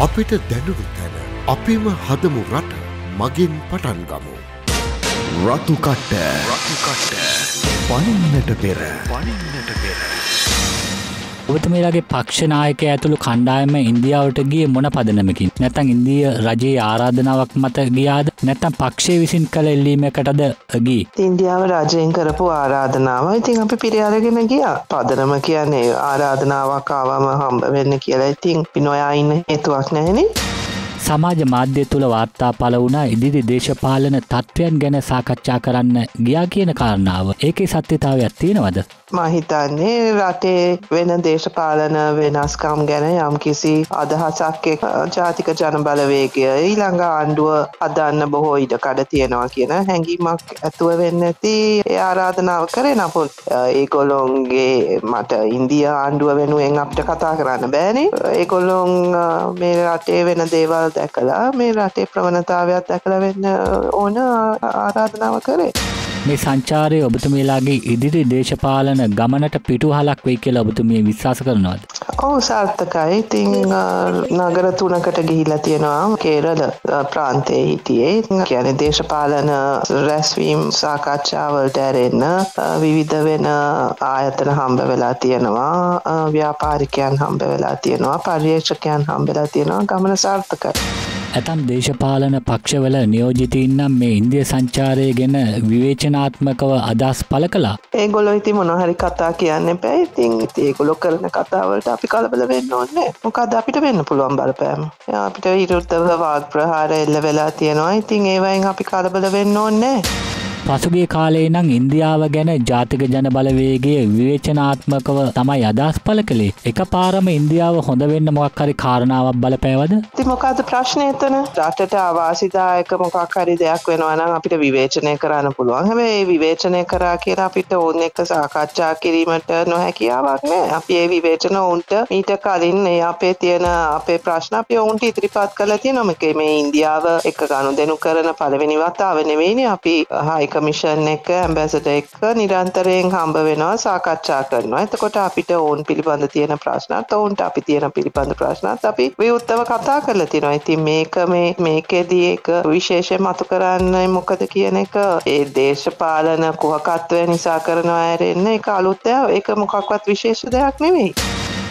අපිට දැනුණු තැන අපිම හදමු රට මගින් පටන් ගමු. රතු කට්ට පනින්නට පෙර. ඔබතුමීලාගේ පක්ෂ නායකයා ඇතුළු කණ්ඩායම ඉන්දියාවට ගියේ මොන පදනමකින්? නැත්නම් ඉන්දියා රජයේ ආරාධනාවක් මත ගියාද? නැත්නම් පක්ෂයේ විසින් කළ එල්ලීමකටද ගියේ? ඉන්දියාව රජයෙන් කරපු ආරාධනාව. ඉතින් අපි පිළිඅරගෙන ගියා. පදනම කියන්නේ ආරාධනාවක් ආවම හම්බ වෙන්න කියලා. ඉතින් අපි නොයා ඉන්න හේතුවක් නැහැනේ. සමාජ මාධ්‍ය තුල වාර්තා පළ වුණා ඉදිරි දේශපාලන තත්ත්වයන් ගැන සාකච්ඡා කරන්න ගියා කියන කාරණාව. ඒකේ සත්‍යතාවයක් තියෙනවද? මම හිතන්නේ රටේ වෙන දේශපාලන වෙනස්කම් ගැන යම්කිසි අදහසක් ජාතික ජන බලවේගය ඊළඟ ආණ්ඩුව හදන්න බොහෝ ඉඩකඩ තියෙනවා කියන හැඟීමක් ඇතුව වෙන්නේ නැති ඒ ආරාධනාව කරේ නමුත් ඒගොල්ලොන්ගේ මට ඉන්දියා ආණ්ඩුව වෙනුවෙන් අපිට කතා කරන්න බෑනේ. ඒගොල්ලොන් මේ රටේ වෙන දේවල් දැකලා මේ රටේ ප්‍රවණතාවයක් දැකලා වෙන්න ඕන ආරාධනාව කරේ. මේ සංචාරය ඔබතුමීලාගේ ඉදිරි දේශපාලන ගමනට පිටුවහලක් වෙයි කියලා ඔබතුමිය විශ්වාස කරනවද? ඔව් සාර්ථකයි. ඉතින් නගර 3කට ගිහිල්ලා තියෙනවා කේරළ ප්‍රාන්තයේ හිටියේ. කියන්නේ දේශපාලන රැස්වීම් සාකච්ඡා වලට ඇරෙන්න විවිධ වෙන ආයතන හම්බ වෙලා තියෙනවා. ව්‍යාපාරිකයන් හම්බ වෙලා තියෙනවා. පර්යේෂකයන් හම්බ වෙලා තියෙනවා. ගමන සාර්ථකයි. ඇතම් දේශපාලන පක්ෂවල නියෝජිතයින් නම් මේ ඉන්දිය සංචාරය ගැන විවේචනාත්මකව අදහස් පළ කළා. ඒගොල්ලෝ ඉතින් මොනවා හරි කතා කියන්න එපා. ඉතින් ඒගොල්ලෝ කරන කතා වලට අපි කලබල වෙන්න ඕනේ. මොකද අපිට වෙන්න පුළුවන් බලපෑම. අපිට විරුද්ධව වාග් ප්‍රහාර එල්ල වෙලා තියෙනවා. ඉතින් ඒවයින් අපි කලබල වෙන්න ඕනේ. පසුගිය කාලේ නම් ඉන්දියාව ගැන ජාතික ජන බලවේගයේ විවේචනාත්මකව තමයි අදහස් පළ කළේ. එකපාරම ඉන්දියාව හොඳ වෙන්න මොකක් හරි කාරණාවක් බලපෑවද? ඉතින් මොකද්ද ප්‍රශ්නේ එතන? රටට අවාසිදායක මොකක් හරි දෙයක් වෙනවා නම් අපිට විවේචනය කරන්න පුළුවන්. හැබැයි මේ විවේචනය කරා කියලා අපිට ඕන එක සාකච්ඡා කිරීමට නොහැකියාවක් නැහැ. අපි මේ විවේචන උන්ට ඊට කලින් අපේ තියෙන අපේ ප්‍රශ්න අපි උන්ට ඉදිරිපත් කරලා තියෙනවා. මේ ඉන්දියාව එක ගනුදෙනු කරන පළවෙනි වතාව නෙවෙයිනේ අපි කමිෂන් එක ඇම්බැසඩර් එක නිරන්තරයෙන් හම්බ වෙනවා සාකච්ඡා කරනවා. එතකොට අපිට ඕන් පිළිබඳ තියෙන ප්‍රශ්නත් ඕන්ට අපි තියෙන පිළිබඳ ප්‍රශ්නත් අපි විවෘතව කතා කරලා තියෙනවා. ඉතින් මේකෙදී එක විශේෂයෙන් මතු කරන්නේ මොකද කියන එක ඒ දේශපාලන කුහකත්වය නිසා කරනවා ඇරෙන්න ඒක අලුත් දෙයක්. ඒක මොකක්වත් විශේෂ දෙයක් නෙවෙයි.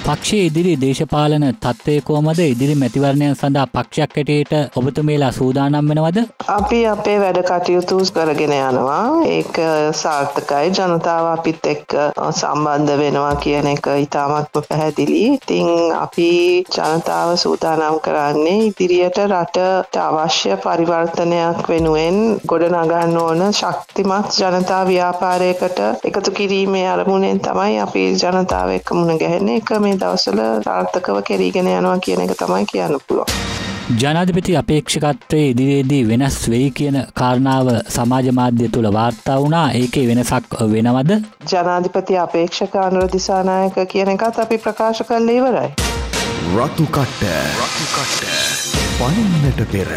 පක්ෂයේ ඉදිරි දේශපාලන තත්ත්වය කොහමද? ඉදිරි මැතිවරණයන් සඳහා පක්ෂයක් හැටියට ඔබතුමීලා සූදානම් වෙනවද? අපි අපේ වැඩ කටයුතු කරගෙන යනවා. ඒක සාර්ථකයි. ජනතාව අපිත් එක්ක සම්බන්ධ වෙනවා කියන එක ඉතාමත්ම පැහැදිලි. ඉතින් අපි ජනතාව සූදානම් කරන්නේ ඉදිරියට රටට අවශ්‍ය පරිවර්තනයක් වෙනුවෙන් ගොඩනගන්න ඕන ශක්තිමත් ජනතා ව්‍යාපාරයකට එකතු කිරීමේ අරමුණෙන් තමයි අපි ජනතාව එක්ක මුණ ගැහෙන්නේ. ඒක මේ දවස්වල සාර්ථකව කෙරීගෙන යනවා කියන එක තමයි කියන්න පුළුවන්. ජනාධිපති අපේක්ෂකත්වයේ ඉදිරියේදී වෙනස් වෙයි කියන කාරණාව සමාජ මාධ්‍ය තුල වාර්තා වුණා. ඒකේ වෙනසක් වෙනවද? ජනාධිපති අපේක්ෂක අනුර දිසානායක කියන එකත් අපි ප්‍රකාශ කරලා ඉවරයි. රතු කට්ට පනින්නට පෙර.